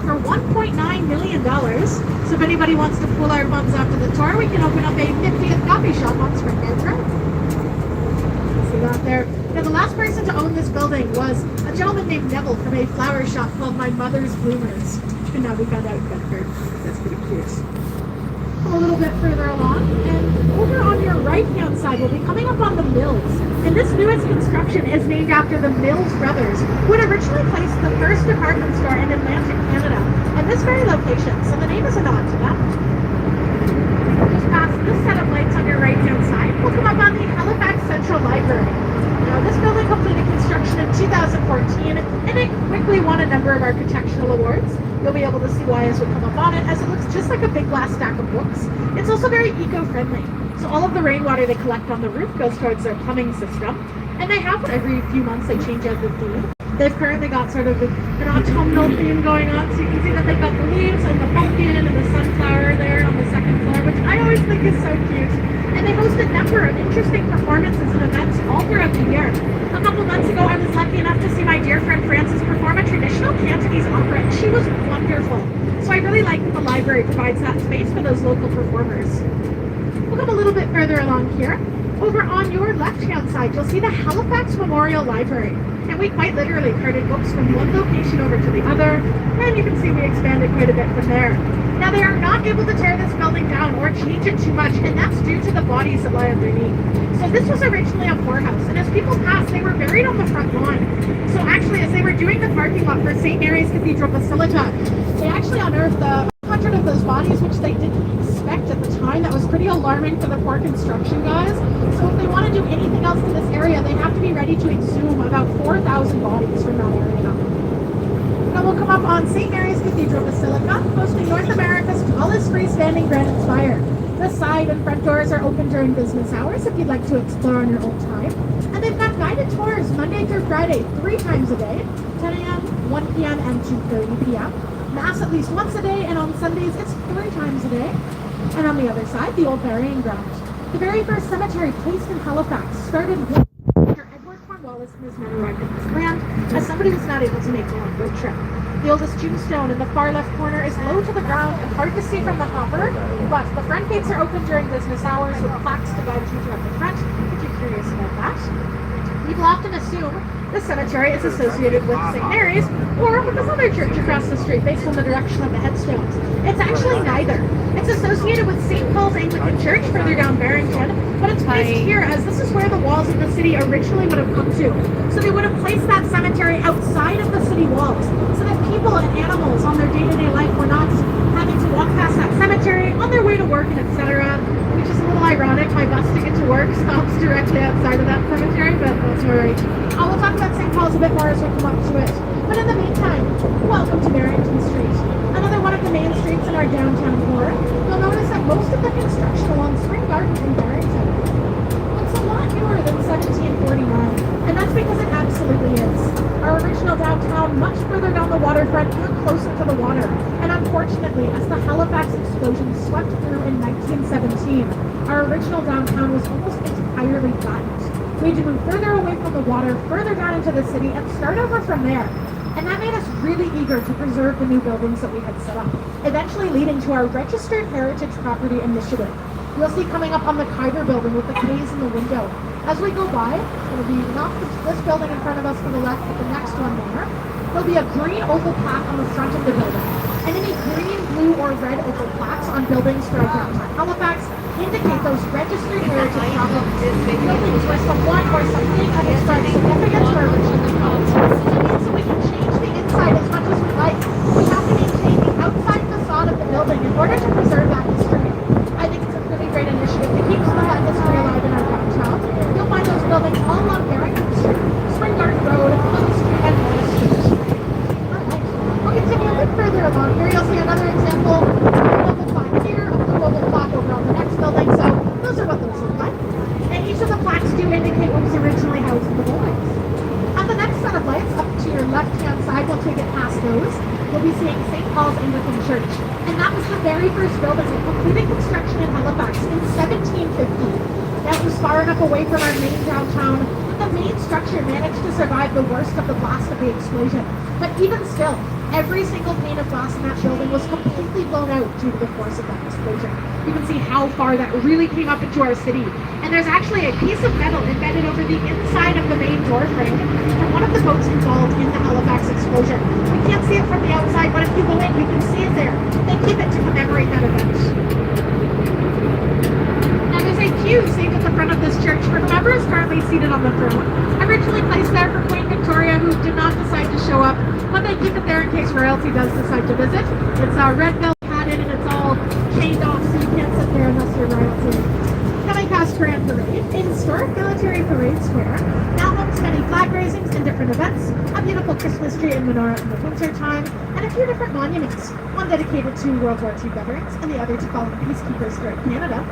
for $1.9 million. So if anybody wants to pool our funds after the tour, we can open up a 50th coffee shop on Springfield Drive. See that there? Now, the last person to own this building was a gentleman named Neville from a flower shop called My Mother's Bloomers. And now we found out about her. That's pretty cute. Come a little bit further along, and over on your right-hand side, we'll be coming up on the Mills. And this newest construction is named after the Mills brothers, who had originally placed the first department store in Atlantic Canada at this very location. So the name is a nod to them. Just past this set of lights on your right-hand side, we'll come up on the Halifax Central Library. Now, this building completed construction in 2014, and it quickly won a number of architectural awards. You'll be able to see why as we come up on it, as it looks just like a big glass stack of books. It's also very eco-friendly. So all of the rainwater they collect on the roof goes towards their plumbing system. And they have every few months they change out the theme. They've currently got sort of an autumnal theme going on. So you can see that they've got the leaves and the pumpkin and the sunflower there on the second floor, which I always think is so cute. And they host a number of interesting performances and events all throughout the year. A couple months ago, I was lucky enough to see my dear friend Frances perform a traditional Cantonese opera, and she was wonderful. So I really like that the library provides that space for those local performers. We'll come a little bit further along here. Over on your left-hand side, you'll see the Halifax Memorial Library. And we quite literally carted books from one location over to the other, and you can see we expanded quite a bit from there. Now, they are not able to tear this building down or change it too much, and that's due to the bodies that lie underneath. So this was originally a poorhouse, and as people passed, they were buried on the front lawn. So actually, as they were doing the parking lot for St. Mary's Cathedral Basilica, they actually unearthed 100 of those bodies, which they didn't expect at the time. That was pretty alarming for the poor construction guys. So if they want to do anything else in this area, they have to be ready to exhume about 4,000 bodies from that area. Now we'll come up on St. Mary's Cathedral Basilica, hosting North America's tallest freestanding granite spire. The side and front doors are open during business hours if you'd like to explore on your own time. And they've got guided tours Monday through Friday, 3 times a day, 10 a.m., 1 p.m., and 2:30 p.m. Mass at least once a day, and on Sundays it's 3 times a day. And on the other side, the old burying ground. The very first cemetery placed in Halifax started with Cornwallis and his men arrived at this land, as somebody was not able to make the long road trip. The oldest tombstone in the far left corner is low to the ground and hard to see from the hopper, but the front gates are open during business hours with plaques to guide you throughout the front, if you're curious about that. People often assume this cemetery is associated with St. Mary's or with this other church across the street based on the direction of the headstones. It's actually neither. It's associated with St. Paul's Anglican Church further down Barrington, but it's placed here as this is where the walls of the city originally would have come to. So they would have placed that cemetery outside of the city walls so that people and animals on their day-to-day life were not having to walk past that cemetery on their way to work and etc. Which is a little ironic. My bus to get to work stops directly outside of that cemetery, but that's alright. We'll talk about St. Paul's a bit more as we come up to it. But in the meantime, welcome to Barrington Street, another one of the main streets in our downtown core. You'll notice that most of the construction along Spring Garden in Barrington looks a lot newer than 1749, and that's because it absolutely is. Our original downtown, much further down the waterfront, we're closer to the water, and unfortunately, as the Halifax explosion swept through in 1917, our original downtown was almost entirely flattened. We had to move further away from the water, further down into the city, and start over from there. And that made us really eager to preserve the new buildings that we had set up, eventually leading to our Registered Heritage Property Initiative. You'll see coming up on the Kyber building with the K's in the window. As we go by, it'll be not this building in front of us to the left, but the next one there. There'll be a green oval plaque on the front of the building. And any green, blue, or red oval plaques on buildings throughout downtown Halifax indicate those registered heritage properties. Buildings where someone or something has described significance for original cause. So we can change the inside as much as we like. We have to maintain the outside facade of the building in order to preserve that history. I think it's a really great initiative to keep some of that history alive in our downtown. You'll find those buildings all along Barrington Street, Spring Garden Road, Elm Street, and Wall Street. Alright, we'll continue a bit further along here. You'll see another example. Here, a blue oval plaque over on the next building, so those are what those look like. And each of the plaques do indicate what was originally housed in the buildings. On the next set of lights, up to your left-hand side, once we get past those, we'll be seeing St. Paul's Anglican Church. And that was the very first building that completed construction in Halifax in 1750. Now it was far enough away from our main downtown that the main structure managed to survive the worst of the blast of the explosion. But even still, Every single pane of glass in that building was completely blown out due to the force of that explosion. You can see how far that really came up into our city. And there's actually a piece of metal embedded over the inside of the main door frame from one of the boats involved in the Halifax explosion. We can't see it from the outside, but if you go in, you can see it there. They keep it to commemorate that event. Now there's a pew saved at the front of this church for whoever is currently seated on the throne. Originally placed there for Queen Victoria, who did not decide to show up, but they keep it there in case royalty does decide to visit. It's red velvet padded and it's all chained off, so you can't sit there unless you're royalty. Coming past Grand Parade, a historic military parade square, now home to many flag raisings and different events, a beautiful Christmas tree and menorah in the winter time, and a few different monuments, one dedicated to World War II veterans and the other to fallen peacekeepers throughout Canada.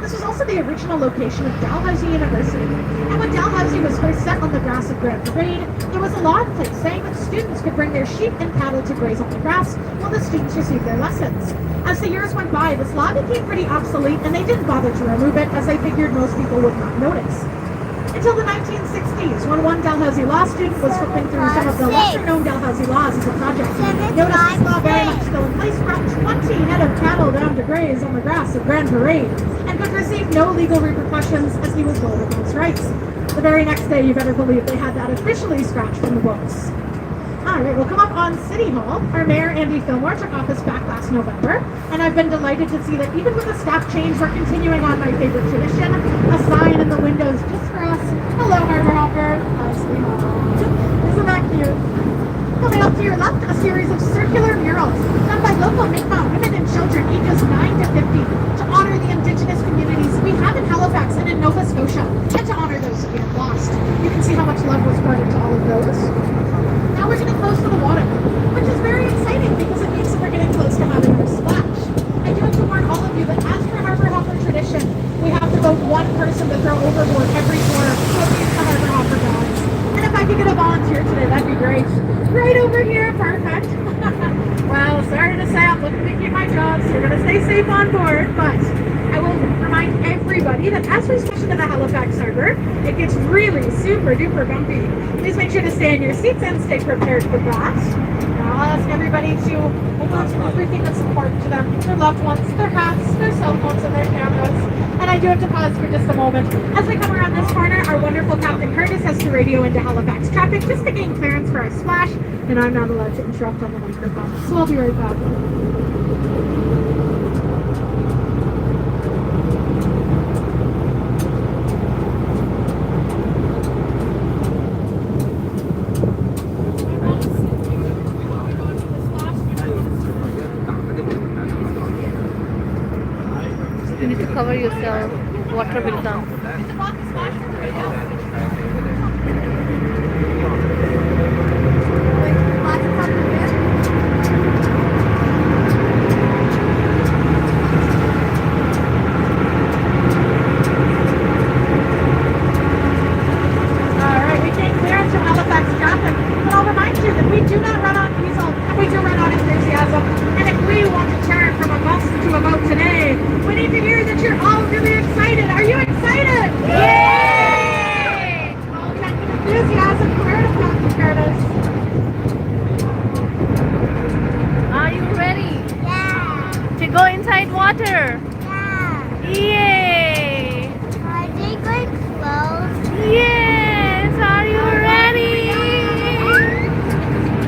This was also the original location of Dalhousie University, and when Dalhousie was first set on the grass of Grand Parade, there was a law in place saying that students could bring their sheep and cattle to graze on the grass while the students received their lessons. As the years went by, this law became pretty obsolete, and they didn't bother to remove it as they figured most people would not notice. Until the 1960s, when one Dalhousie law student was flipping through some of the lesser-known Dalhousie laws as a project. Noticed this law very much still in place, brought 20 head of cattle down to graze on the grass of Grand Parade, and could receive no legal repercussions as he was well within his rights. The very next day, you better believe they had that officially scratched from the books. Alright, we'll come up on City Hall. Our Mayor, Andy Fillmore, took office back last November, and I've been delighted to see that even with the staff change, we're continuing on my favorite tradition, a sign in the windows just for us. Hello, Harbour Hopper. Hi, City Hall. Isn't that cute? Coming up to your left, a series of circular murals done by local Mi'kmaq women and children ages 9 to 50 to honor the Indigenous communities we have in Halifax and in Nova Scotia, and to honor those who have lost. You can see how much love was poured into all of those. Now we're getting close to the water, which is very exciting because it means that we're getting close to having our splash. I do have to warn all of you that as for Harbour Hopper tradition, we have to vote one person to throw overboard every quarter, so it means the Harbour Hopper gods. And if I could get a volunteer today, that'd be great. Right over here, perfect. Well, sorry to say, I'm looking to keep my job, so you're going to stay safe on board, but I will remind everybody that as we switch into the Halifax Harbour, it gets really super duper bumpy. Please make sure to stay in your seats and stay prepared for that. Now I'll ask everybody to hold on to everything that's important to them, their loved ones, their hats, their cell phones, and their cameras. And I do have to pause for just a moment. As we come around this corner, our wonderful Captain Curtis has to radio into Halifax traffic just to gain clearance for our splash, and I'm not allowed to interrupt on the microphone. So I'll be right back. You need to cover yourself. Water will come. Alright, we came clear into Halifax traffic, but I'll remind you that we do not run on diesel, and we do run on enthusiasm. And if we want to turn from a bus to a boat today, we need to hear that you're all really excited. Are you excited? Yay! All Captain Enthusiasm, where to Captain Curtis? Are you ready Yeah. to go inside water? Yeah. Yay! Are they going close? Yes! Are you ready?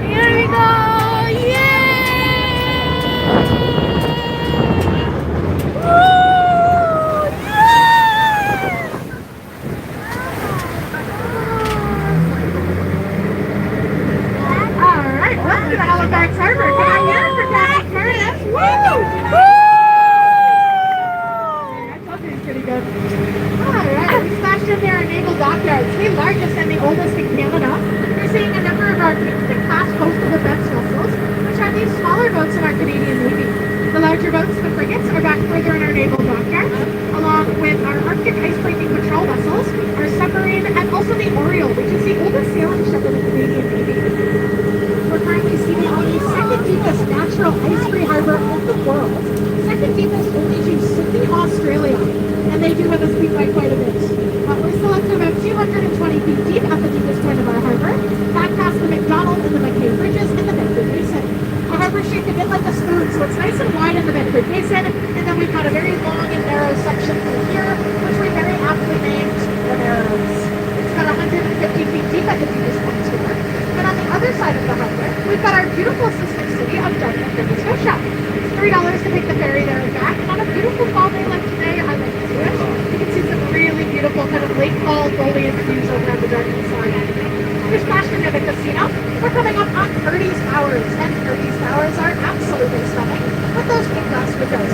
Here we go! Yay! Woo! Yay! Alright, welcome to Halifax Harbour. Come on here for Captain Curtis. Woo! I told you he's pretty good. Alright, we smashed in there our naval dockyards, the largest and the oldest in Canada. You're seeing a number of our class coastal defense vessels, which are these smaller boats in our Canadian Navy. The larger boats, the frigates, are back further in our naval dockyards, along with our Arctic ice-breaking patrol vessels, our submarine, and also the Oriole, which is the oldest sailing ship in the Canadian Navy. We're currently seated on the second deepest natural ice-free harbour in the world, second deepest only to Sydney, Australia, and they do have us beat by quite a bit. We're still up to about 220 feet deep at the deepest point of our harbour, back past the McDonald and the McKay bridges and the Bedford Basin. they're shaped a bit like a spoon, so it's nice and wide in the midway basin. And then we've got a very long and narrow section through here, which we very aptly named the Narrows. It's got 150 feet deep at the deepest point here. And on the other side of the Harbour, we've got our beautiful sister city of Dartmouth, Nova Scotia. It's $3 to take the ferry there and back. And on a beautiful fall day like today, I like to do it. You can see some really beautiful kind of late fall foliage views over on the Dartmouth side. We're splashing near the casino. We're coming up on Purdy's Towers, and Purdy's Towers are absolutely stunning with those big glass windows.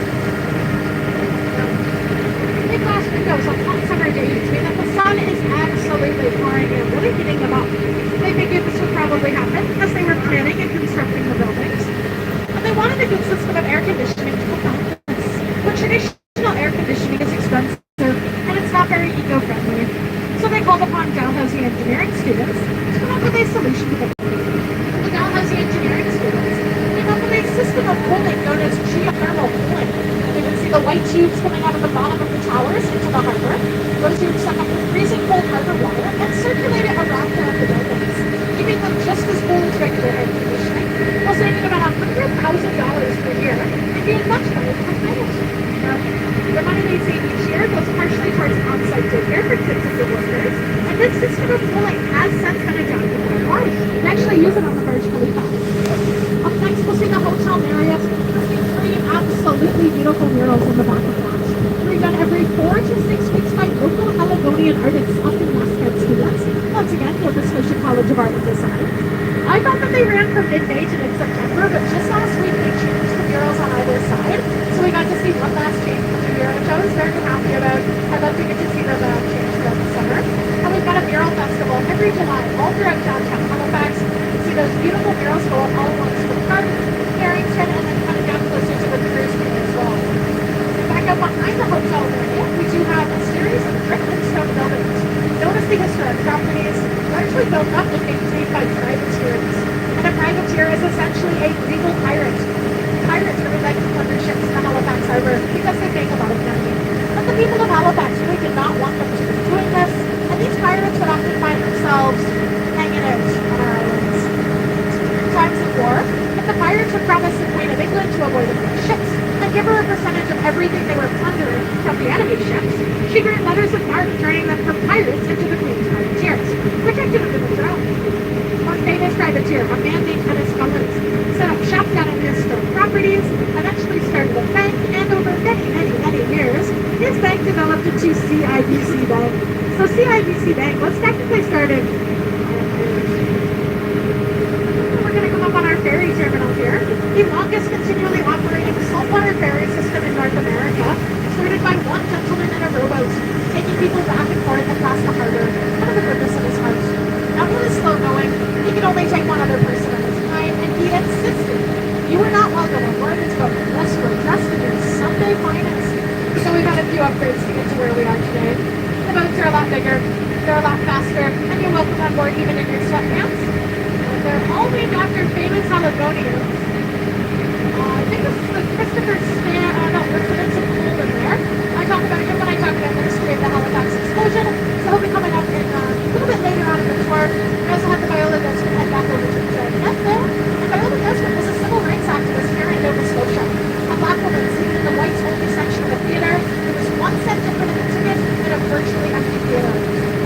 Big glass windows on hot summer days mean that the sun is absolutely pouring in, really heating them up. They figured this would probably happen as they were planning and constructing the buildings. And they wanted a good system of air conditioning to accomplish this. But traditional air conditioning is expensive and it's not very eco-friendly. So they called upon Dalhousie engineering students to come up with a solution to the problem. The Dalhousie engineering students came up with a system of cooling known as geothermal cooling. You can see the white tubes coming out of the bottom of the towers into the harbour. Those tubes suck up the freezing cold harbour water and circulate it around throughout the buildings, keeping them just as cool as regular air conditioning, while saving about $100,000 per year and being much better for the planet. The money they save each year goes partially towards on-site daycare for kids and good workers, and this system of cooling has since been adapted worldwide. They actually use it on the Burj Khalifa. Up next, we'll see the Hotel Marriott. You'll see 3 absolutely beautiful murals on the back of that. They're done every 4 to 6 weeks by local Haligonian artists up in Mascot students. Once again, Nova Scotia College of Art and Design. I thought that they ran from mid-May to mid-September, but just last week they changed the murals on either side, so we got to see one last change from the year, which I was very happy about. I'd love to get to see them change throughout the summer. And we've got a mural festival every July, all throughout downtown Halifax. You see those beautiful murals go up all along Swift Park, Carrington, and then kind of down closer to the cruise pier as well. Back up behind the hotel area, we do have a series of brick and stone buildings. Notice the historic properties, largely built up and maintained by privateers. And a privateer is essentially a legal pirate. Pirates really like to plunder ships in the Halifax Harbour because they make a lot of money. But the people of Halifax really did not want them to be doing this, and these pirates would often find themselves hanging out on our islands. In times of war, if the pirates would promise the Queen of England to avoid their ships and give her a percentage of everything they were plundering from the enemy ships, she wrote letters of marque turning them from pirates into the Queen's privateers, protected under the throne. One famous privateer, a man named Dennis Mullins, set up shop down in his stone properties, eventually started a bank, and over many years, his bank developed into CIBC Bank. So CIBC Bank was technically started. We're going to come up on our ferry terminal here, the longest continually operating saltwater ferry system in North America, started by one gentleman in a rowboat, taking people back and forth across the harbour, out of the goodness of his heart. Now he was slow going, he could only take one other person at a time, and he insisted, you are not welcome aboard until unless you are dressed in your Sunday finest. So we've had a few upgrades to get to where we are today. The boats are a lot bigger, they're a lot faster, and you're welcome on board even in your sweatpants. And they're all named after famous Haligonians. I think this is the Christopher Stan, no, there's some cool in there. I talk about him when I talk about the history of the Halifax explosion, so he'll be coming up in a little bit later on in the tour. We also have the Viola Desmond head back over to the net there. And Viola Desmond was a civil rights activist here in Nova Scotia. A black woman seated in the whites-only section of the theatre. There was 1 cent difference in the ticket and a virtually empty theatre.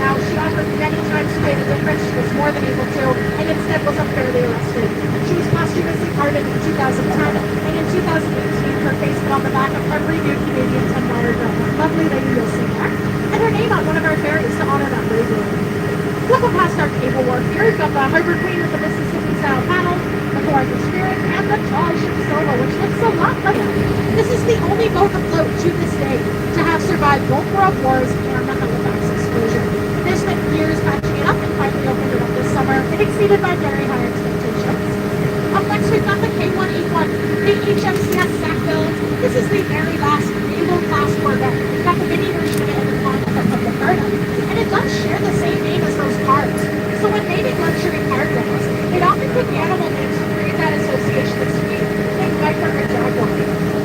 Now, she offered many times to pay the difference. She was more than able to, and instead was unfairly arrested. She was posthumously pardoned in 2010, and in 2018, her face put on the back of every new Canadian $10 bill. Lovely lady you'll see there. And her name on one of our ferries to honor that bravery. Looking past our cable wharf here, we've got the Harbour Queen with the Mississippi-style paddle, the Florida Spirit, and the Jolly Ship Solo, which looks a lot like it. This is the only boat afloat to this day to have survived both World Wars and the Halifax explosion. They spent years patching it up and finally opened it up this summer, and exceeded my very high expectations. Up next, we've got the K1E1, the HMCS Sackville. This is the very last naval-class corvette. We've got the mini version of it in the concept of the Garden, and it does share the same name as those cars. So when naming luxury car brands, they often put the animal names to create that association of speed, like Viper and Jaguar.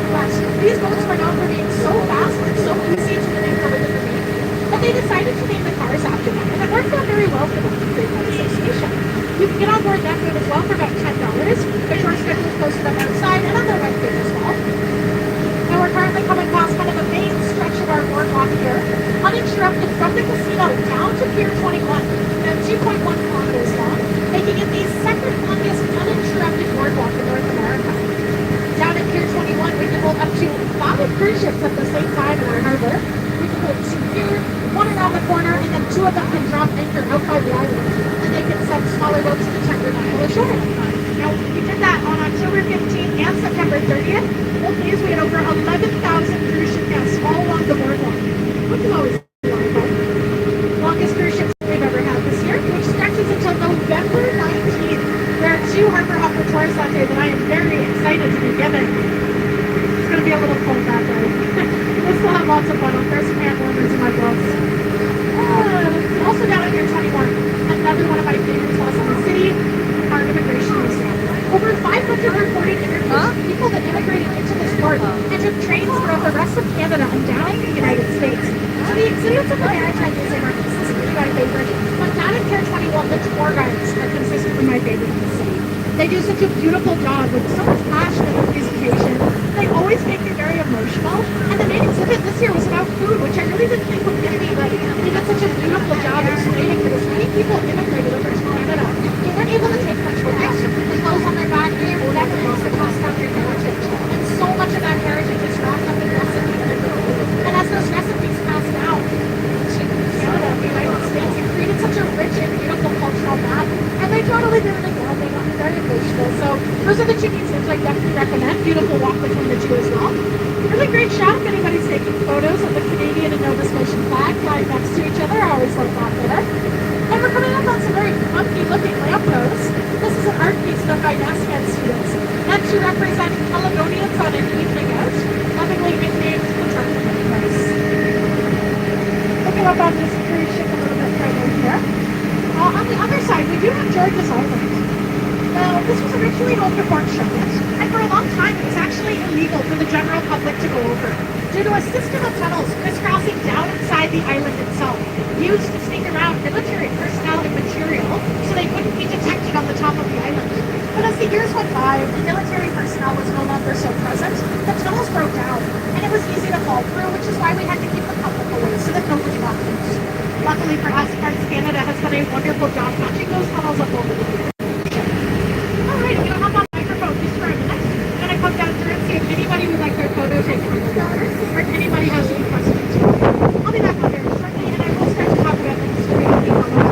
But these boats were known for being so fast and so easy to maneuver within the Navy, that they decided to name the cars after them, and it worked out very well for them to create that association. You can get on board that boat as well for about $10. The shore schedule is posted on our website and on their webpage as well. And we're currently coming past kind of a main stretch of our boardwalk here, uninterrupted from the casino down to Pier 21, and 2.1 kilometers long, making it the second longest uninterrupted boardwalk in North America. Down at Pier 21, we can hold up to 5 cruise ships at the same time in our harbor. We can hold 2 here, 1 around the corner, and then 2 of them can drop anchor out by the island, and they can send smaller boats to the tender mile ashore. Now, we did that on October 15th and September 30th. Old news, we had over 11,000 cruise ship guests all along the boardwalk, which is always a lot of fun. Longest cruise ships we've ever had this year, which stretches until November 19th. There are 2 Harbour Hopper tours that day that I am very excited to be given. It's going to be a little cold that day. We'll still have lots of fun. I'll throw some hand warmers in my gloves. Also down at Pier 21, another one of my favorites while in the city, our immigration museum. Over 500 recorded interviews with people that immigrated into this port and took trains throughout the rest of Canada and down in the United States. So the exhibits of the Maritime Museum are consistently my favorite, but down at Pier 21, the tour guides are consistently my favorite in the city. They do such a beautiful job with so much passion in the presentation. They always make me very emotional. And the main exhibit this year was about food, which I really didn't think was going to be, but they did such a beautiful job explaining that as many people immigrated over to Canada, they weren't able to take much with them. The clothes on their back, they were never lost to pass down their heritage. And so much of that heritage is wrapped up in recipes and food. And as those recipes passed down to Canada and the United States, it created such a rich and beautiful cultural map. And they totally did it again. They got me very emotional. So those are the 2 museums I definitely recommend. Beautiful walk between the 2 as well. Really great shot if anybody's taking photos of the Canadian and Nova Scotian flag flying next to each other. I always love that there. And we're coming up on some very funky looking lampposts. This is an art piece done by NASCAN students meant to represent Caledonians on an evening out, lovingly nicknamed the Drunken Place. Looking up on this cruise ship a little bit further here. On the other side, we do have George's Island. Now, this was originally home to Fort Charlotte, and for a long time it was actually illegal for the general public to go over, due to a system of tunnels crisscrossing down inside the island itself, used to sneak around military personnel and material so they wouldn't be detected on the top of the island. But as the years went by, the military personnel was no longer so present, the tunnels broke down, and it was easy to fall through, which is why we had to keep the public away so that nobody got loose. Luckily for us, Parks Canada has done a wonderful job patching those tunnels up over the years. Alright, I'm going to hop on the microphone just for a minute. I'm going to come down through and see if anybody would like their photo taken with the water, or if anybody has any questions. I'll be back on there shortly, and I will start to talk about the history of the Harbour.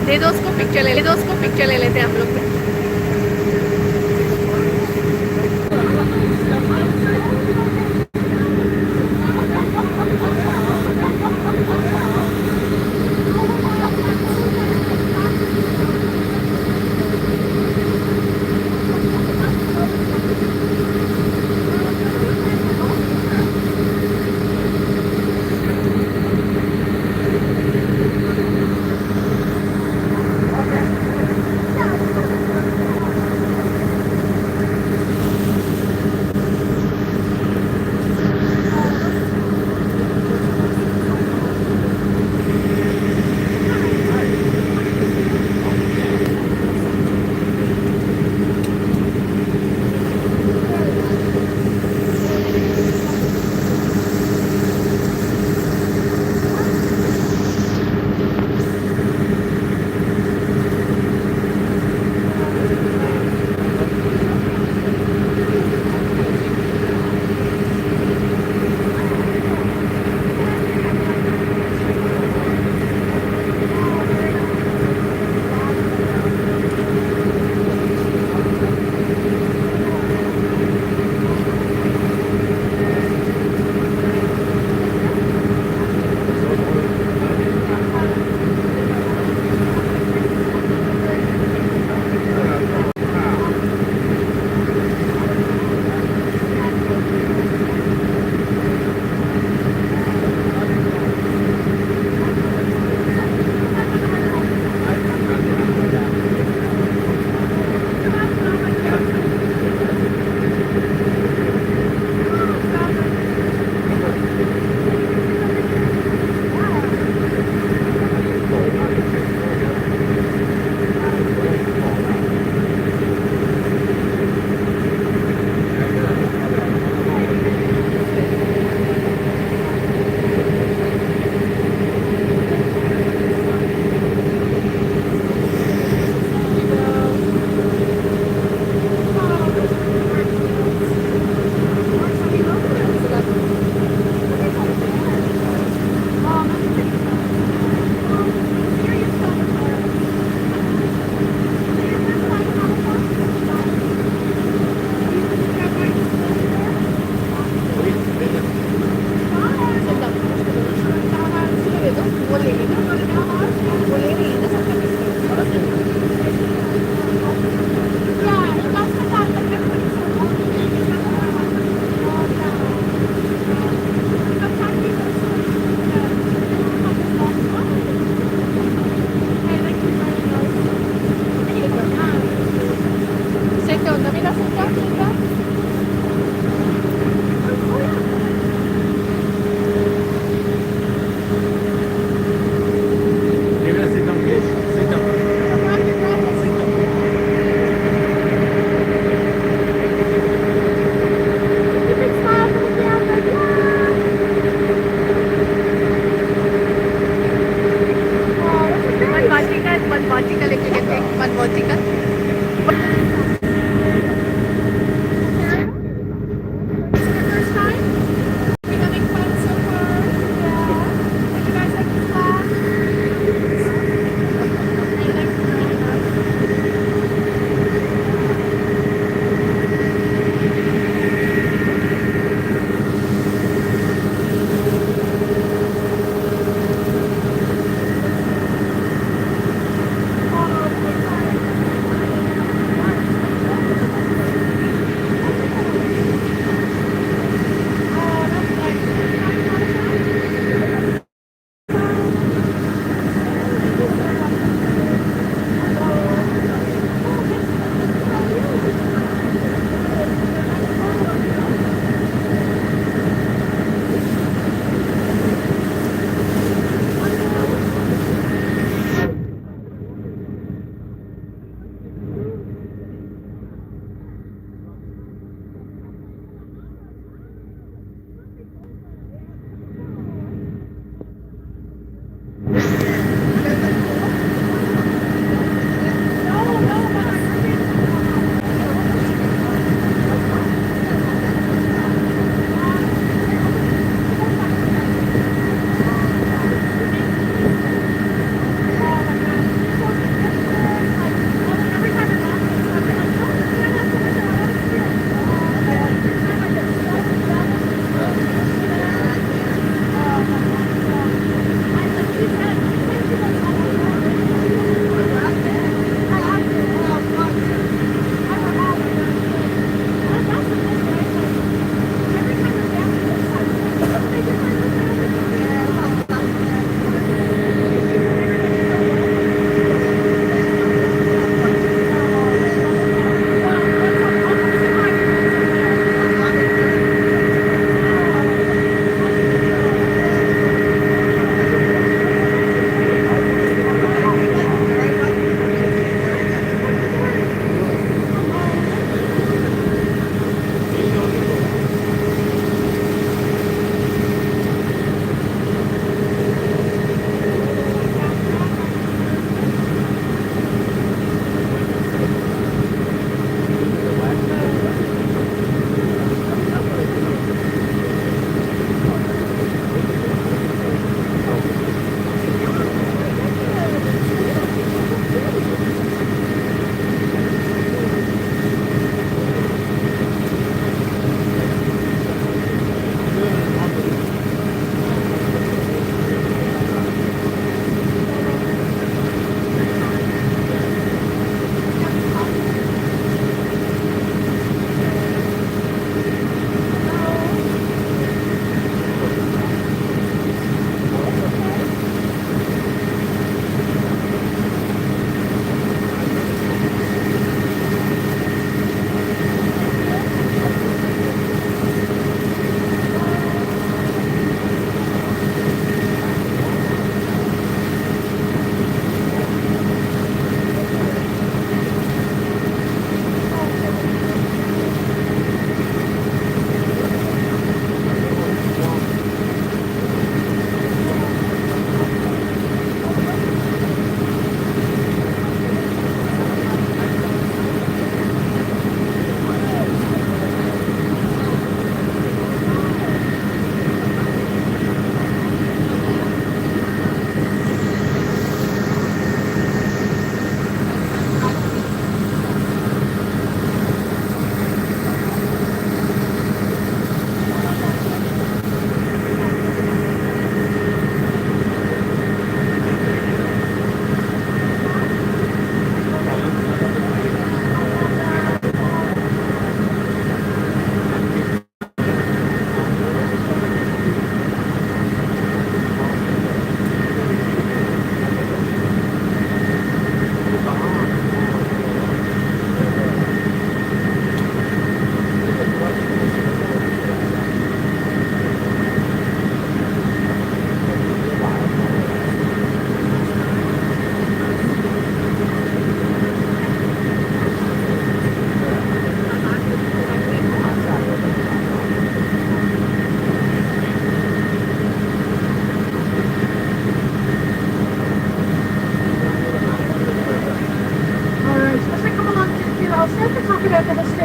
दे दो उसको picture ले लेते हैं हम लोग भी। Seconda, mi la seconda.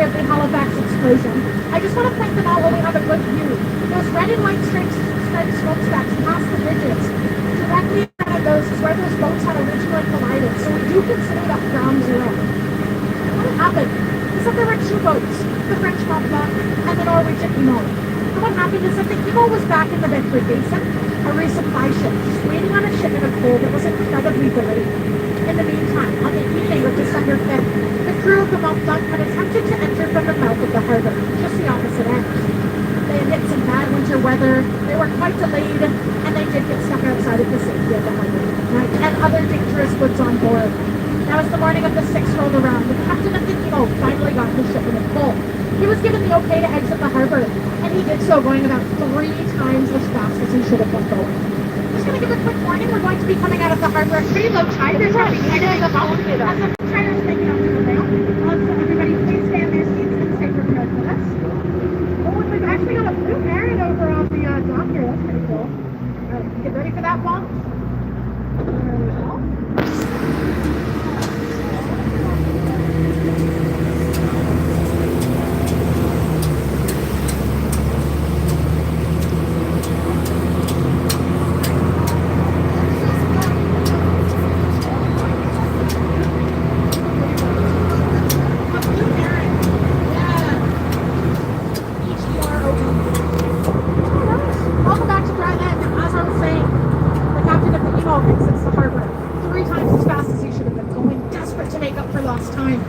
story of the Halifax explosion. I just want to point them out while we have a good view. Those red and white striped smokestacks past the bridges. Directly in front of those is where those boats had originally collided, so we do consider that ground zero. What had happened is that there were two boats, the French Mafia and the Norwegian Emo. And what happened is that the Emo was back in the Bedford Basin, a resupply ship, just waiting on a shipment of coal that was incredibly delayed. In the meantime, on the evening of December 5th, the crew of the Montblanc had attempted to enter from the mouth of the harbour, just the opposite end. They had hit some bad winter weather, they were quite delayed, and they did get stuck outside of the safety of the harbour, and other dangerous goods on board. Now, as the morning of the 6th rolled around, the captain of the Emo finally got his shipment of coal. He was given the okay to exit the harbour, and he did so going about 3 times as fast as he should have been going. Just going to give a quick warning, we're going to be coming out of the harbour at pretty low tide. There's going to be quite a bit of volume as the traders making out to the rail. So everybody please stay in their seats and stay prepared for this. Oh, and we've actually got a blue heron over on the dock here. That's pretty cool. Alright, get ready for that, Paul. There we go. Welcome back to Dry Land. As I was saying, the captain of the Emo exits the harbour 3 times as fast as he should have been going, desperate to make up for lost time.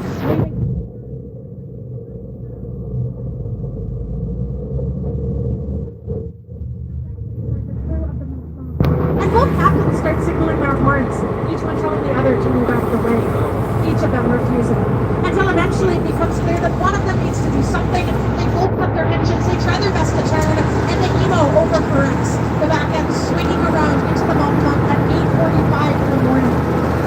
And both captains start signaling their horns, each one telling the other to move out of the way, each of them refusing. Until eventually it becomes clear that one of them needs to do something. They both cut their engines, they try their best to turn, and the Emo overcorrects, the back end swinging around into the Montblanc at 8:45 in the morning.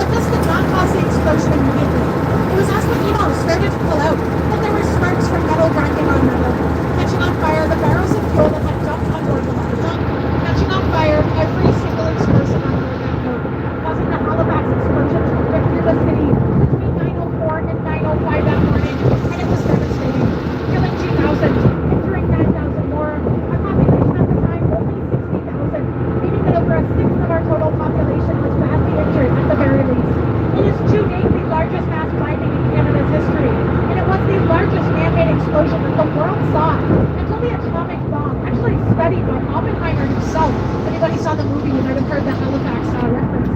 But this did not cause the explosion immediately. It was as the Emo started to pull out that there were sparks from metal grinding on metal, catching on fire the barrels of fuel that had dumped on board the Montblanc, catching on fire every single explosive on board that boat, causing the Halifax explosion to rip through the city between 9:04 and 9:05 that morning, and it was devastating, killing 2,000, injuring 9,000 more, our population at the time only 60,000, meaning that over a sixth of our total population was badly injured at the very least. It is to date the largest mass blinding in Canada's history, and it was the largest man-made explosion that the world saw until the atomic bomb, actually studied by Oppenheimer himself. If anybody saw the movie, you might have heard the Halifax reference.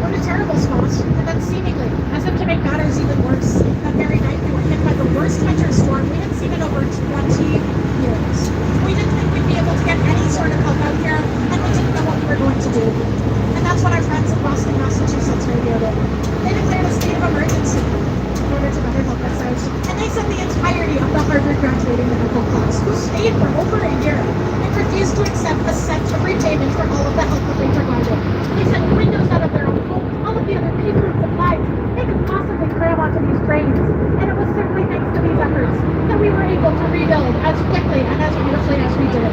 What a terrible spot. And then seemingly, as if to make matters even worse, that very night we were hit by the worst winter storm we had seen in over 20 years. We didn't think we'd be able to get any sort of help out here, and we didn't know what we were going to do. And that's when our friends in Boston, Massachusetts radioed in. They declared a state of emergency in order to better help us out. And they sent the entirety of the Harvard graduating medical class, who stayed for over a year and refused to accept a cent of repayment for all of the help that they provided. They sent windows out of their own homes, all of the other people and supplies they could possibly cram onto these trains. And it was simply thanks to these efforts that we were able to rebuild as quickly and as beautifully as we did.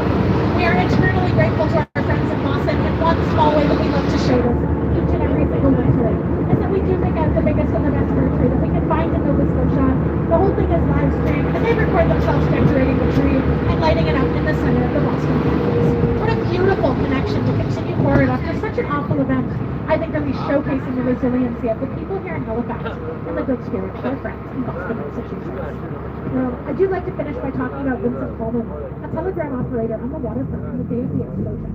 We are eternally grateful to our friends in Boston, and one small way that we love to show this each and every single winter is that we do pick out the biggest and the best bird tree that we can find in Nova Scotia. The whole thing is live streamed, and they record themselves decorating the tree and lighting it up in the center of the Boston campus. What a beautiful connection to continue forward after such an awful event. I think really showcasing the resiliency of the people here in Halifax and the good spirit of our friends in Boston, Massachusetts. Now, I do like to finish by talking about Vincent Coleman, a telegram operator on the waterfront on the day of the explosion.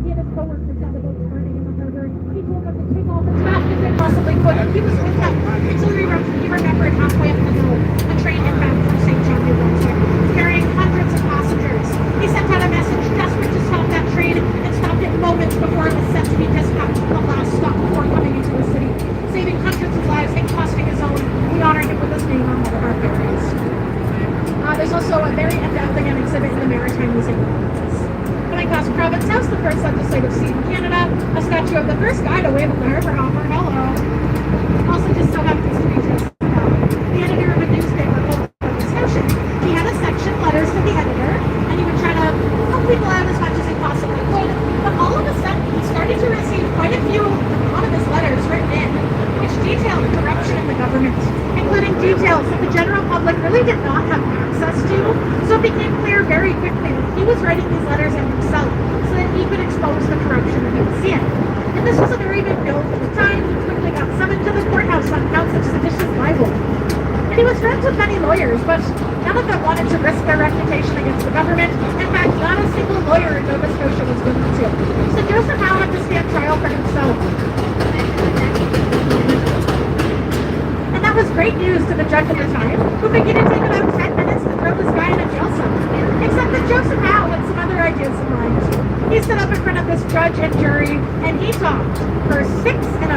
He and his co-workers saw the boat burning in the harbour. He told them to take off as fast as they possibly could, and he was with them until he remembered halfway up the hill a train inbound from St. John, New Brunswick, carrying hundreds of passengers. He sent out a message desperate to stop that train and stopped it moments before it was set to be dispatched to the last stop before coming into the city, saving hundreds of lives and costing his own. We honor him with his name on one of our ferries. There's also a very in-depth exhibit in the Maritime Museum of Kansas. Coming past Province House, the first legislative seat in Canada, a statue of the first guy to wave at the Harbour Hopper. Hello. Also just so happens to be just the editor of a newspaper called Nova Scotia. He had a section, letters to the editor, and he would try to help people out as much as he possibly could. But all of a sudden, he started to receive quite a few anonymous letters written in, which detailed corruption in the government, including details that the lawyer in Nova Scotia was with him too. So Joseph Howe had to stand trial for himself. And that was great news to the judge at the time, who figured it'd take about 10 minutes to throw this guy in a jail cell. Except that Joseph Howe had some other ideas in mind. He stood up in front of this judge and jury, and he talked for 6.25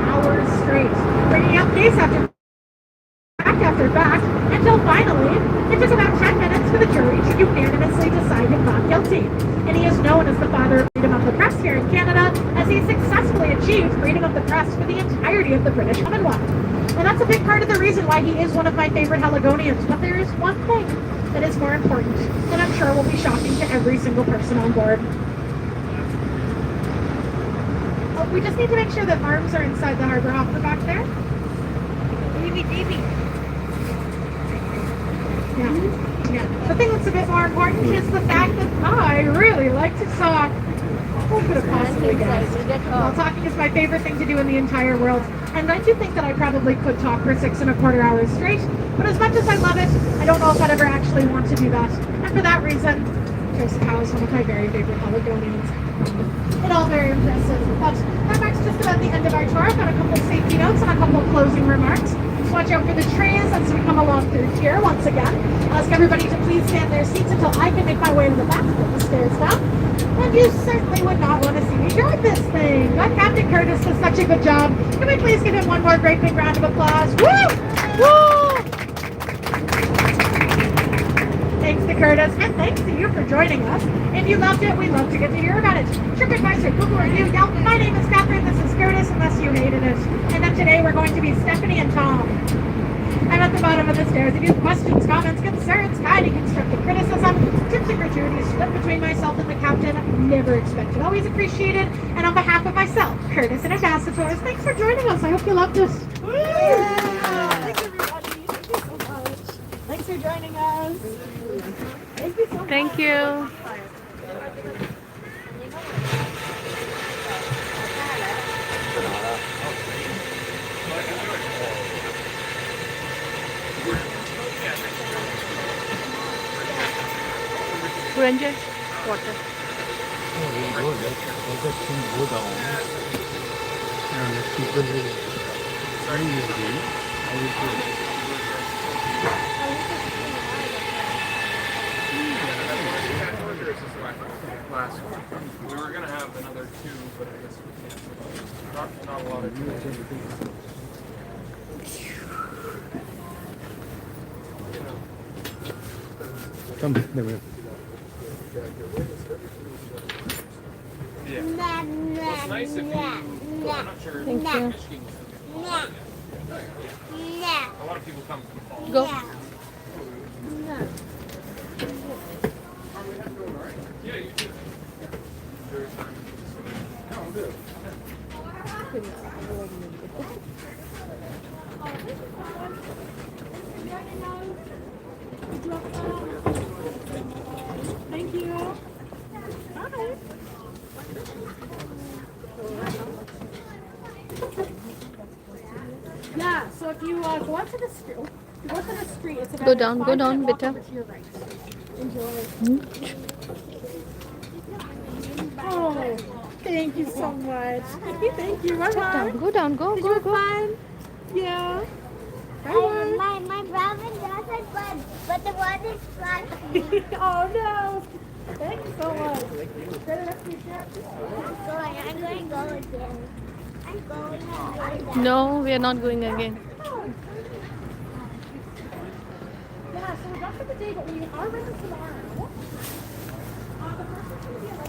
hours straight, bringing up case after fact, until finally, it took about 10 minutes for the jury to unanimously decide him not guilty. And he is known as the father of freedom of the press here in Canada, as he successfully achieved freedom of the press for the entirety of the British Commonwealth. And that's a big part of the reason why he is one of my favorite Haligonians. But there is one thing that is more important, and I'm sure will be shocking to every single person on board. Oh, we just need to make sure that arms are inside the Harbour hopper back there. Yeah. The thing that's a bit more important is the fact that I really like to talk. Who could have possibly guessed? Well, talking is my favorite thing to do in the entire world. And I do think that I probably could talk for 6.25 hours straight. But as much as I love it, I don't know if I'd ever actually want to do that. And for that reason, Joseph Howe is one of my very favorite Haligonians. It's all very impressive. But that marks just about the end of our tour. I've got a couple of safety notes and a couple of closing remarks. Just watch out for the trees as we come along through here once again. I'll ask everybody to please stay in their seats until I can make my way to the back of the stairs now. And you certainly would not want to see me drive this thing. But Captain Curtis does such a good job. Can we please give him one more great big round of applause? Woo! Woo! Thanks to Curtis, and thanks to you for joining us. If you loved it, we'd love to get to hear about it. TripAdvisor, Google review, Yelp. My name is Catherine, this is Curtis, unless you hated it. And then today we're going to be Stephanie and Tom. I'm at the bottom of the stairs. If you have questions, comments, concerns, guiding, constructive criticism, tips and gratuities split between myself and the captain, never expected, always appreciated. And on behalf of myself, Curtis, and Ambassadors, thanks for joining us. I hope you loved it. Yeah. Thanks, everybody. Thank you so much. Thanks for joining us. Thank you so much. Thank you. Ranger, water. We were gonna have another two, but I guess we can't. Not a lot of Come, there we go. Yeah. Well, it's nice if you. I'm not sure. Thank you. Michigan a lot of people come from the fall. Go. Yeah, you too. Thank you. Bye. Yeah, so if you go up to the street, it's about Go down, 5-minute walk beta. over to your right. Enjoy. Oh, thank you so much. Thank you. Bye bye. Go down, go, Did go, you have go. fun? Yeah. Bye bye. My brother doesn't, but the one is flat. Oh no. Thank you so much. Better rest of your trip. I'm going to go again. I'm going. No, we are not going again. Yeah, so we're done for the day, but we are ready tomorrow. The first one's going to be at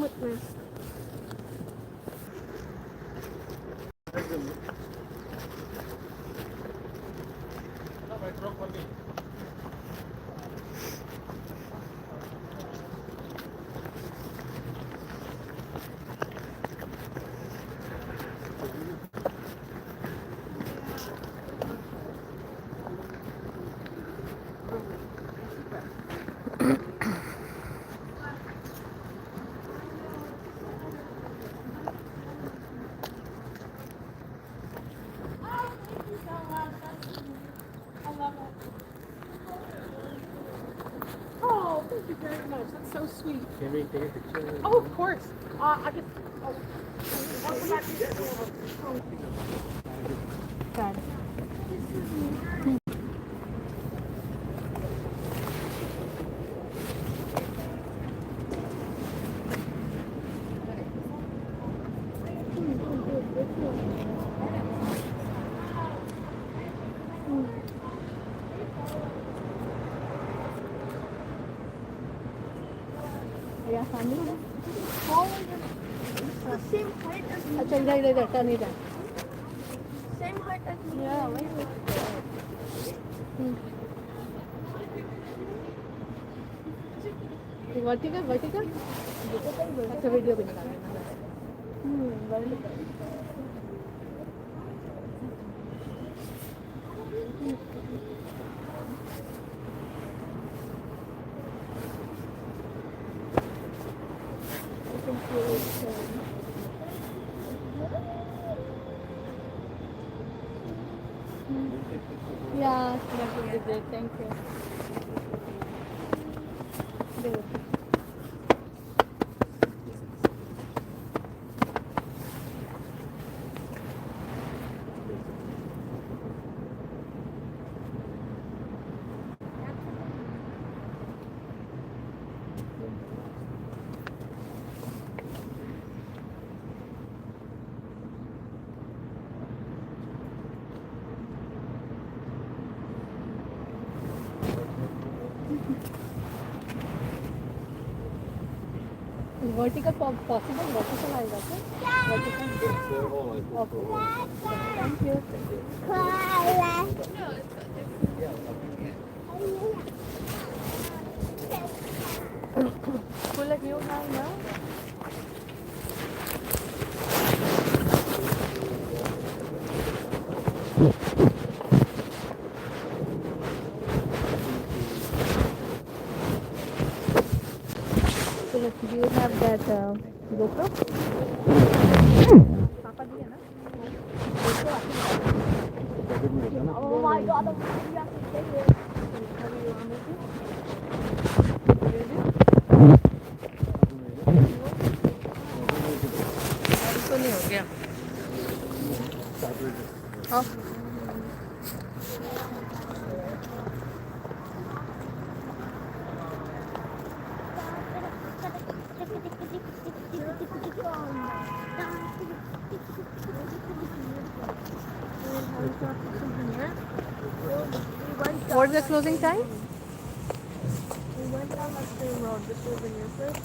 witness. Oh, thank you very much. That's so sweet. Can we take a picture? Oh, of course. I just. Oh, I'll come back to you. Done. Yeah, family. The same height as me. अच्छा इधर इधर इधर turn इधर. Same height as me. Yeah, wait. Vertical vertical. अच्छा video भी निकालना है. Yeah, that would be great. Thank you. Vertical possible? Vertical आएगा क्या? Vertical. Okay. Thank you. Full of you now, yeah? So do you have that GoPro? पापा दिया ना? Oh my god, I'm really have to take it. तो नहीं हो गया. हाँ. What's the closing time? We went down that same road. This was in your first.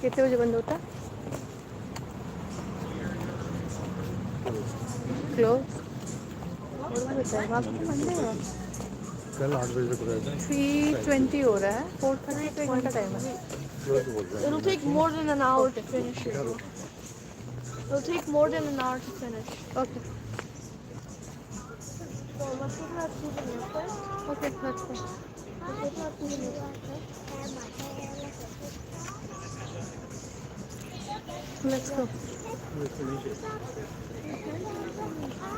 कितने बजे बंद होता? Close. और भी बताए वहाँ पे बंद है. कल 8 बजे तक रहता है. 3:20 हो रहा है. 4:30 पे 1 घंटा टाइम है. It'll take more than an hour to finish it. It'll take more than an hour to finish. Okay. So let's go to that souvenir place. Okay, that's fine. Let's go to that souvenir place. Let's go. We finish it.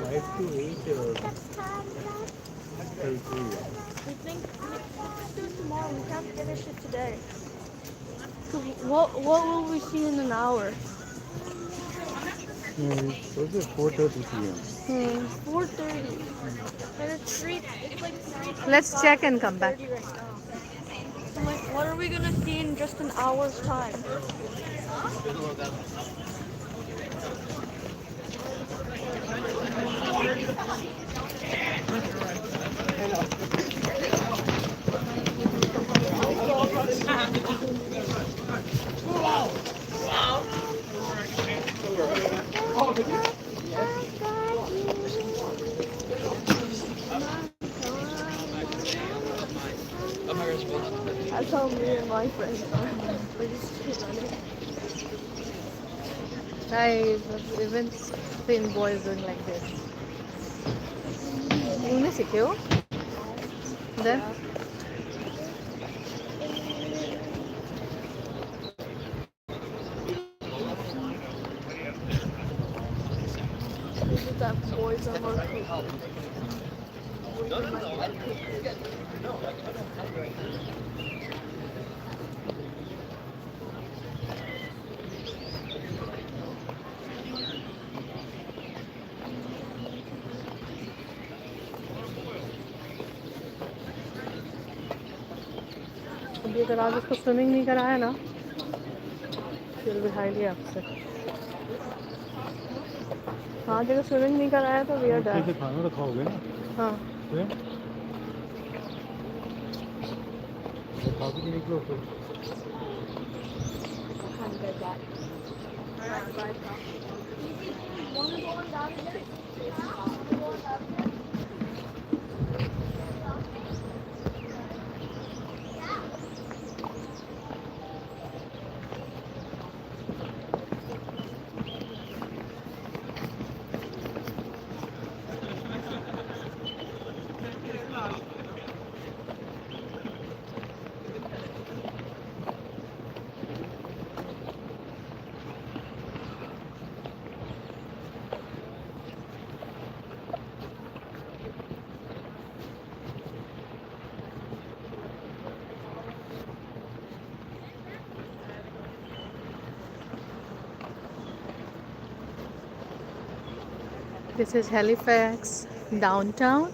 5 to 8 33. We think let's do it tomorrow. We can't finish it today. What will we see in an hour? Was it 4:30 p.m.? 4:30. And it's like 3:25. Let's check and come back. Right now. So like, what are we gonna see in just an hour's time? That's how me and my friends are. We just keep running. I've even seen boys doing like this. तूने सीखे हो? Then? We just have boys on our creek. अभी अगर आज उसको swimming नहीं कराया ना, she'll be highly upset. हाँ, अगर स्विमिंग नहीं कराया तो we are अच्छे से done. खाना रखाओगे ना हाँ. फिर खा के निकलो फिर This is Halifax downtown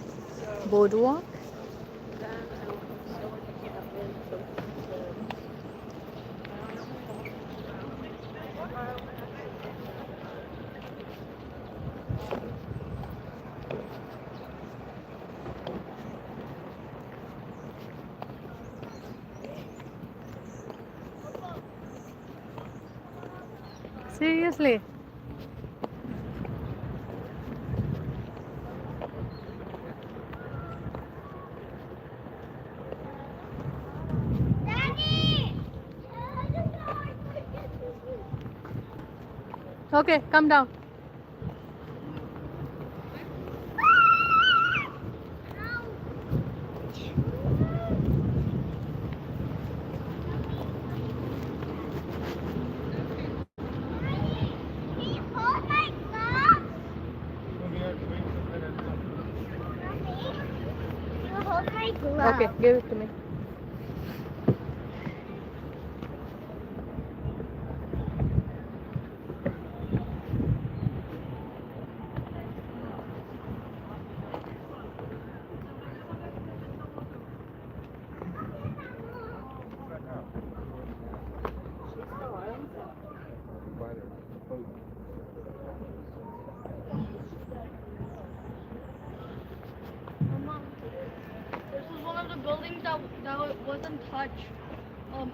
boardwalk. Seriously? Okay, come down. Okay, give it to me. Mama, this is one of the buildings that wasn't touched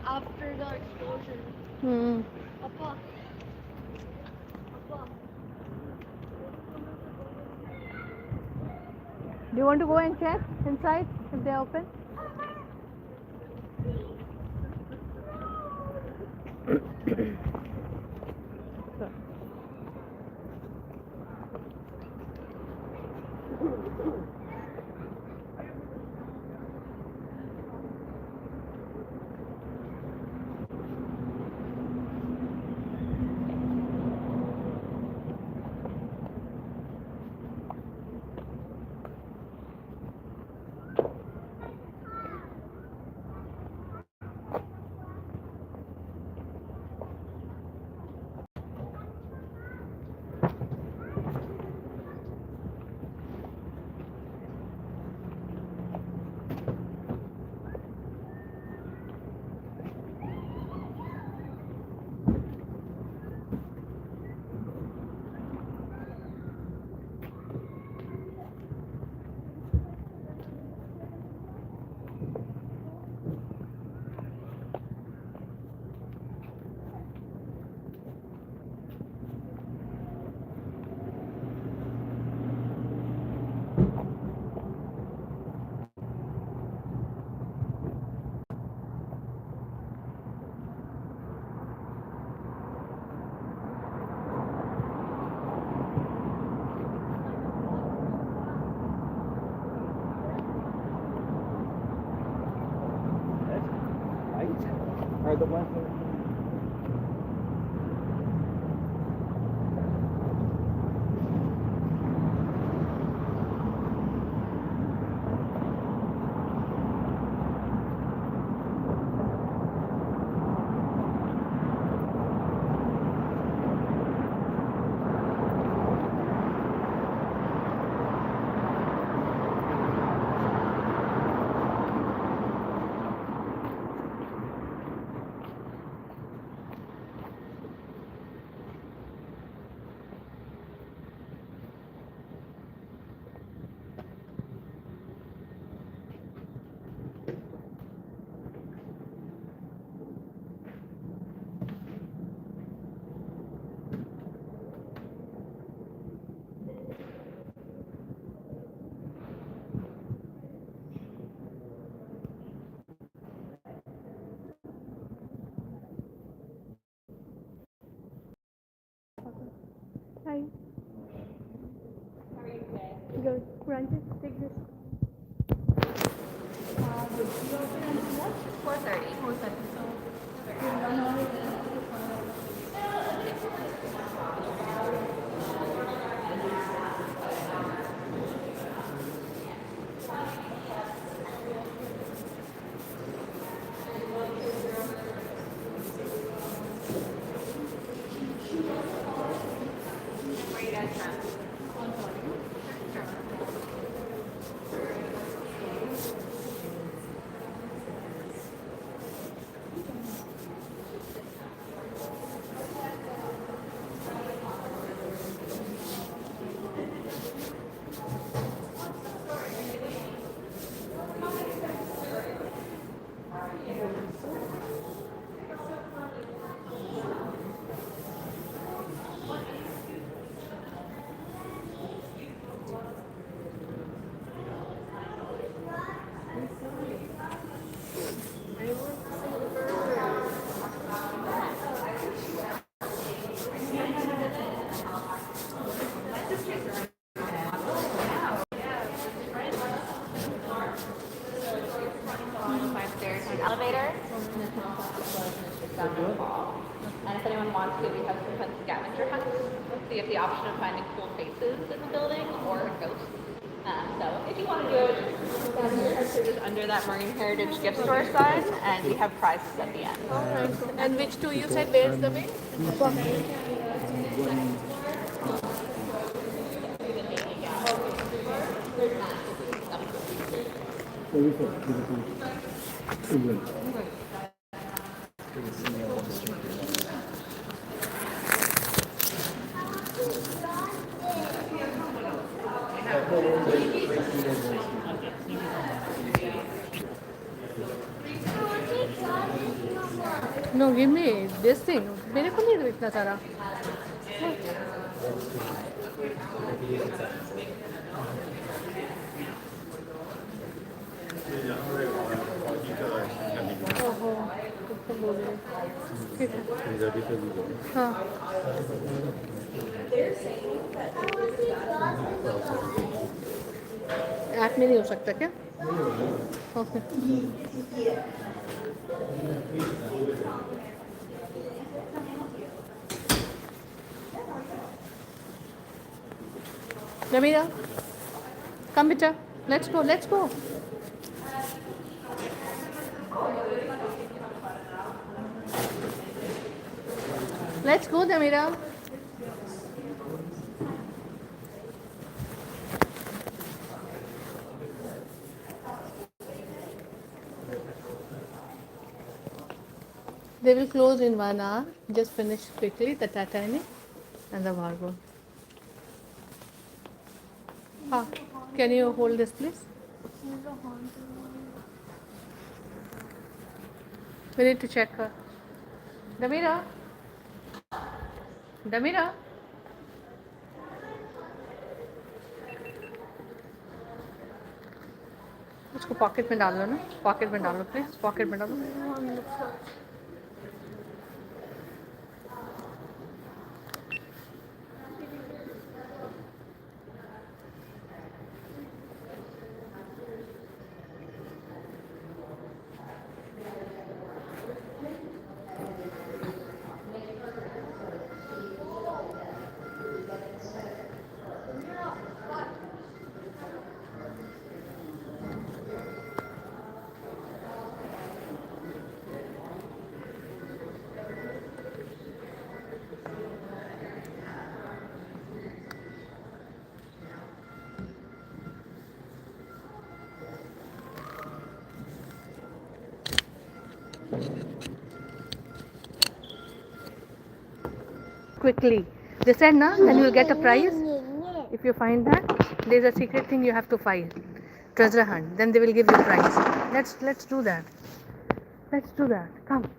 after the explosion. Hmm. Appa. Appa. Do you want to go and check inside if they're open? Sure. Are the ones that Hi. How are you today? Good. Granted, take this. 4:30. 4:30. Where are you guys from? Five stairs and an elevator. And if anyone wants to, we have some scavenger hunts. So you have the option of finding cool faces in the building or ghosts. So if you want to do it, scavenger hunts are just under that Marine Heritage gift store sign, and we have prizes at the end. Alright. And which two you said where's the way? No, give me this thing. मेरे को नहीं दो इतना सारा. ओहो, कुछ तो बोल रहे. ठीक है. हाँ. ऐप में नहीं हो सकता क्या? Okay. Ramira, come better. Let's go. Let's go. Let's go, Damira. They will close in 1 hour. Just finish quickly the Titanic and the Harbour. Can you hold this, please? We need to check her. Damira. Damira. उसको pocket में डाल लो ना. Pocket में डालो please. Pocket में डालो. Quickly. They said, no, then you'll get a prize. If you find that, there's a secret thing you have to find. Treasure hunt. Then they will give you a prize. Let's do that. Let's do that. Come.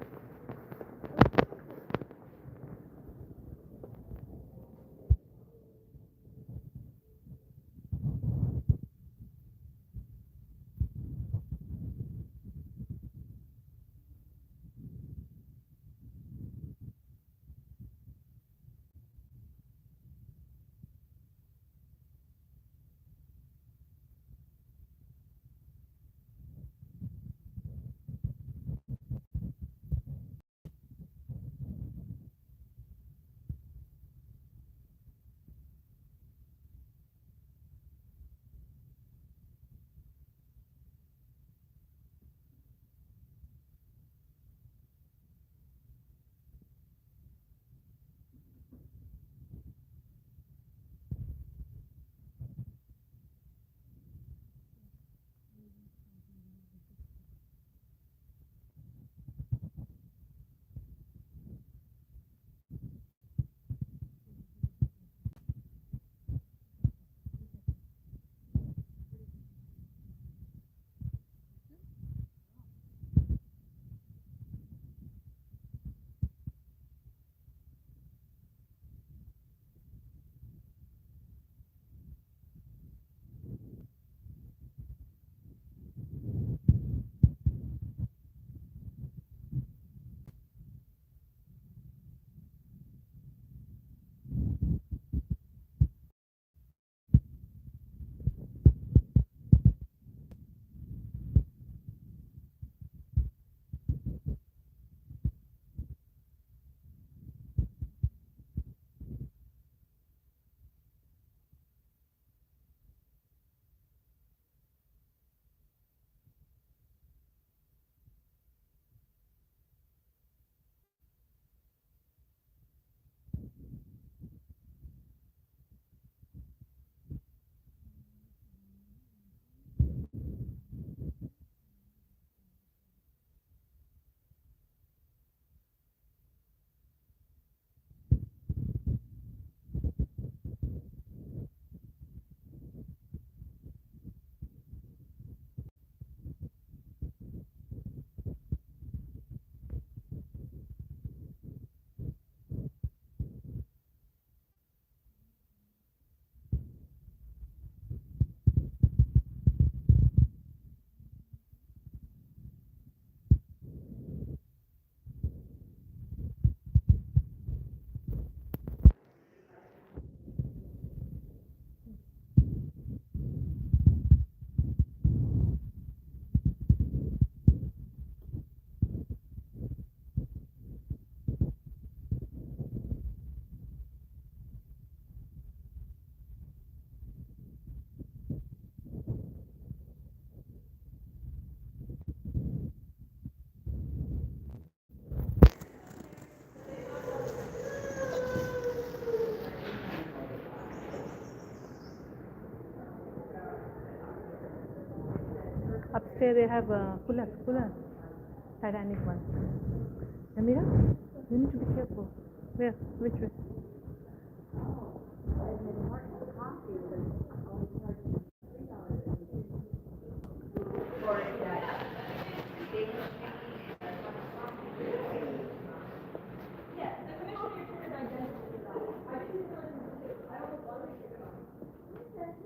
Upstairs they have cooler, Titanic one. Amira, you need to be careful. Where? Which way?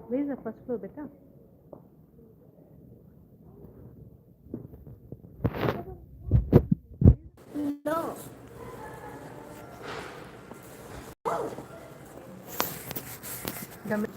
Where is the first floor, beta? No. The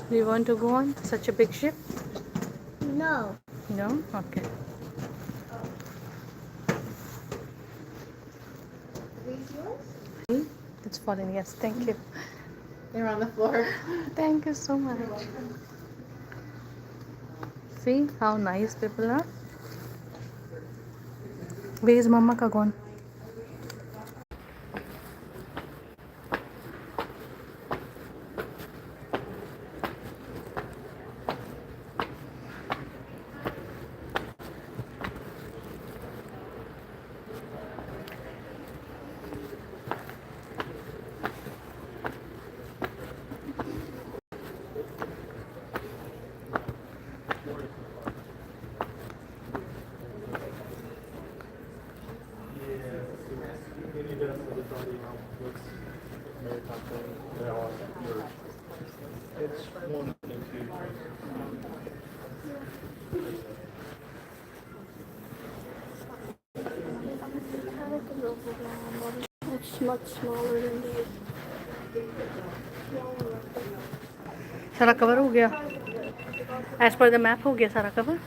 Do you want to go on such a big ship? No. No? Okay. It's falling. Yes, thank you. They're on the floor. Thank you so much. See how nice people are? Where is Mama ka gone? It's one and two. It's much smaller than these. सारा cover हो गया as per the map हो गया सारा cover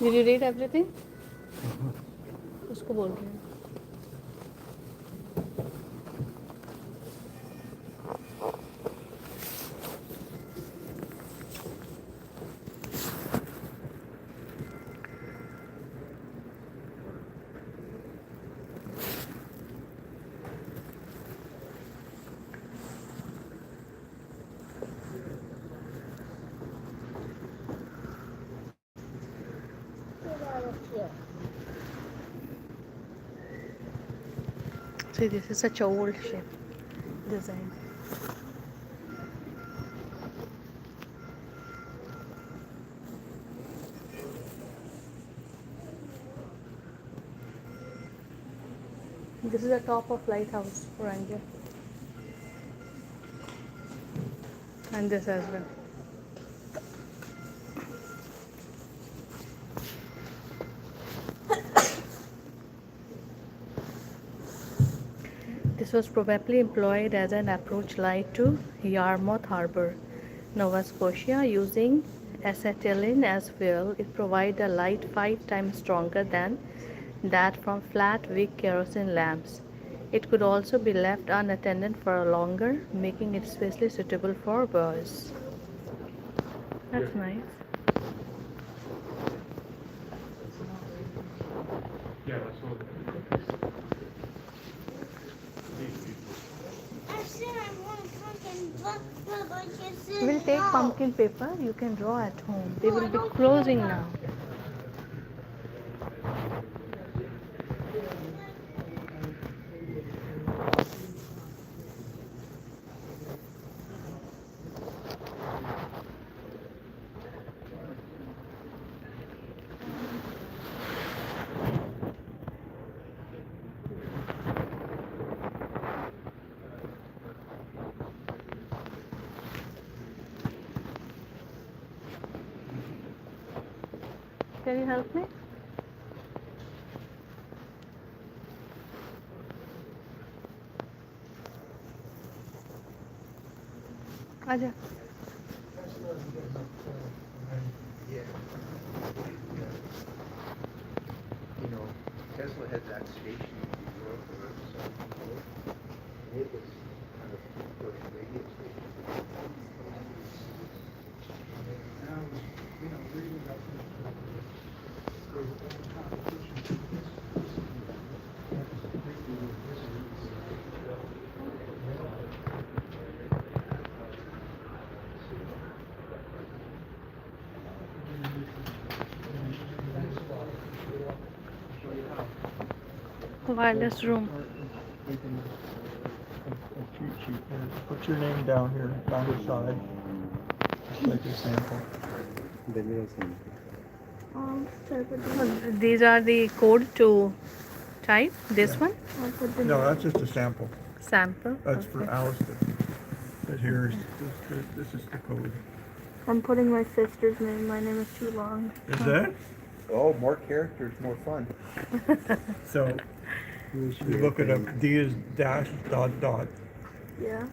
did you read everything उसको बोल रही हूँ See, this is such a old ship design. This is the top of lighthouse, Ranger. And this as well. This was probably employed as an approach light to Yarmouth Harbour, Nova Scotia. Using acetylene as fuel, it provided a light 5 times stronger than that from flat wick kerosene lamps. It could also be left unattended for longer, making it especially suitable for boys. That's nice. Yeah, that's what. I said I want pumpkin, but I just said We'll take no. pumpkin paper. You can draw at home. They will be closing now. Can you help me? Aja. You know, Tesla had that station in Europe, so it was kind of the first radio station. Now, you know, reading about there's a competition. Wireless room. We can a cheat sheet here. Put your name down here, down the side. Just like a sample. These are the code to type. This Yeah. one, No, that's just a sample. sample. That's for Okay. Alistair. But here's, this is the code. I'm putting my sister's name. My name is too long. Is that? Oh, more characters, more fun. So you look it up. D is dash dot dot. Yeah.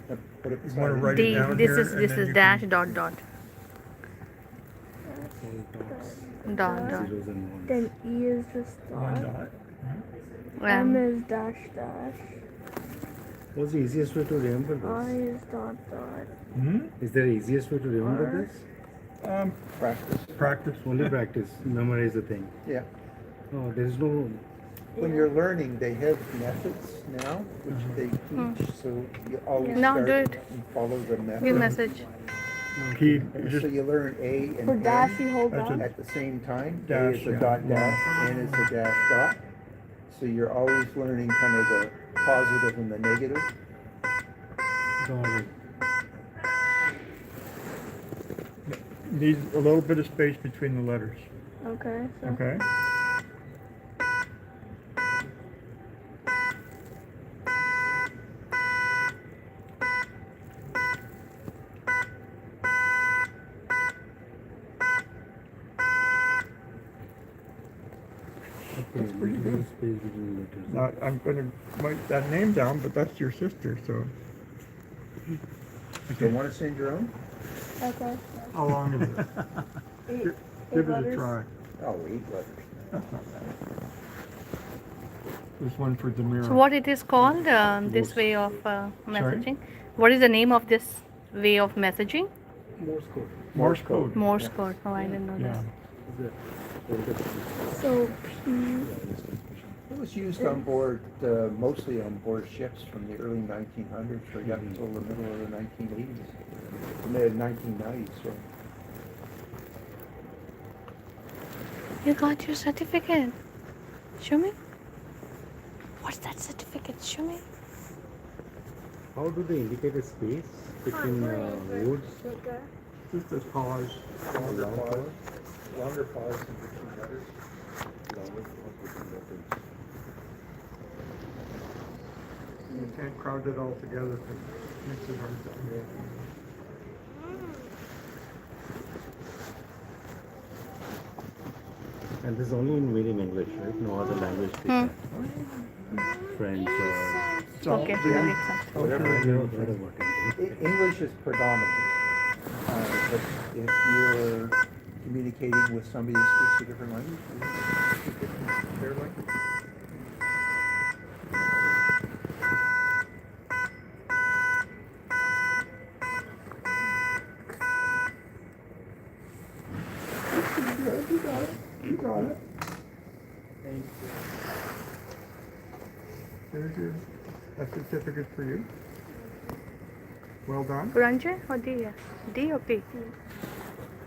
Put it You want to beside write D. it down This here, is and this then is you dash can- dot dot dot dot. Then E is just One dot. dot. M M. is dash dash. What's the easiest way to remember I this? is dot dot. Hmm? Is there the easiest way to remember R. this? practice. Practice. Only practice, memorize the thing. Yeah. No, there is no. When you're learning, they have methods now, which they teach, so you always Now start do it. and follow the method. Give message. Key. And Just so you learn A and For dash, N you hold That's down. at the same time. Dash, A is a yeah. dot dash, N is a dash dot. So you're always learning kind of the positive and the negative. Got it. need a little bit of space between the letters. Okay. So Okay. Okay, pretty little good. space between letters. Now I'm going to write that name down, but that's your sister, so. Do you want to send your own? okay. How long is it? Eight, Give eight it a letters. try. Oh, 8 letters. This one for Demira. So what it is called, this way of messaging? What is the name of this way of messaging? Morse code. Morse code. Morse code. Oh, I didn't know Yeah. that. Is it? So P. It was used on board, mostly on board ships from the early 1900s right up until the middle of the 1980s, mid 1990s. So You got your certificate. Show me. What's that certificate? Show me. How do they indicate a space between words? Just a pause. longer pause in between letters. You can't crowd it all together. It makes it hard to do. And this is only in medium English, right? No other language speaker. French or It's all Okay, the- that makes sense. Whatever. I never heard about it. English is predominant, but if you're communicating with somebody who speaks a different language, you speak their language. You got it. There's your, a certificate for you. Well done. Ranjay or D? Yeah. D or P?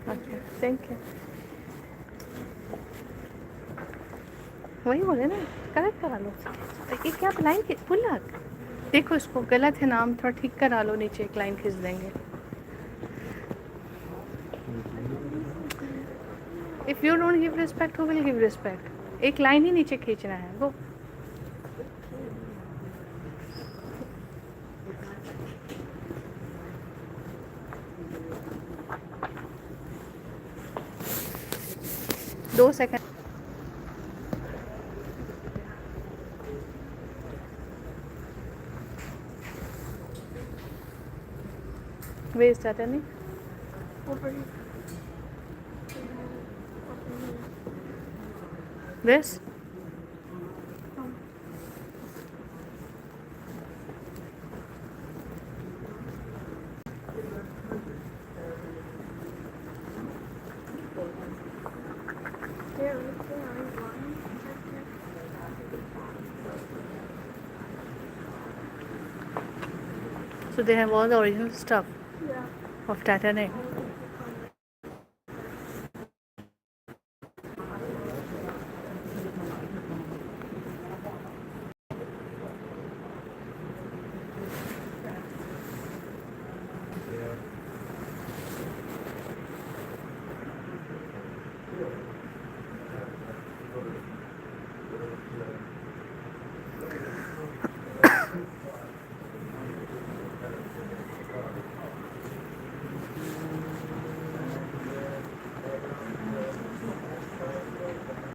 Okay, thank you. वही बोले ना, correct करा लो। ये क्या आप line पुलक देखो, इसको गलत है नाम, थोड़ा ठीक करा लो, नीचे एक लाइन खींच देंगे। If you don't give respect, who will give respect? एक लाइन ही नीचे खींचना है वो। दो second. Where is that, Annie? Over here. This? There, right there, right line. So they have all the original stuff Yeah. of Titanic.